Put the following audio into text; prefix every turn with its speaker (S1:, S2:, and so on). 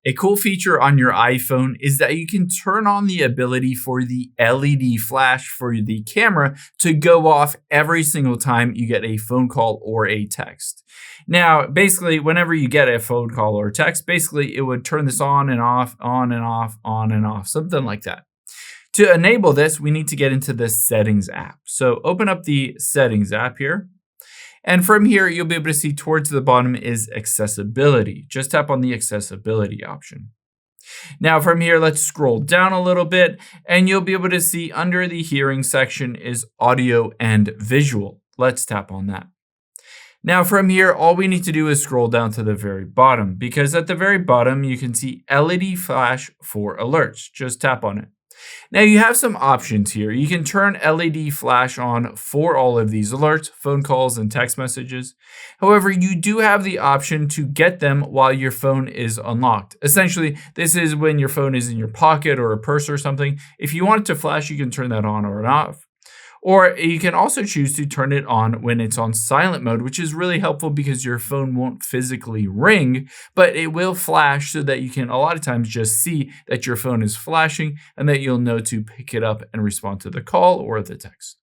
S1: A cool feature on your iPhone is that you can turn on the ability for the LED flash for the camera to go off every single time you get a phone call or a text. Now, basically, whenever you get a phone call or text, basically it would turn this on and off, on and off, on and off, something like that. To enable this, we need to get into the Settings app. So open up the Settings app here. And from here, you'll be able to see towards the bottom is accessibility. Just tap on the accessibility option. Now from here, let's scroll down a little bit and you'll be able to see under the hearing section is audio and visual. Let's tap on that. Now from here, all we need to do is scroll down to the very bottom because at the very bottom, you can see LED flash for alerts. Just tap on it. Now you have some options here. You can turn LED flash on for all of these alerts, phone calls, and text messages. However, you do have the option to get them while your phone is unlocked. Essentially, this is when your phone is in your pocket or a purse or something. If you want it to flash, you can turn that on or off. Or you can also choose to turn it on when it's on silent mode, which is really helpful because your phone won't physically ring, but it will flash so that you can a lot of times just see that your phone is flashing and that you'll know to pick it up and respond to the call or the text.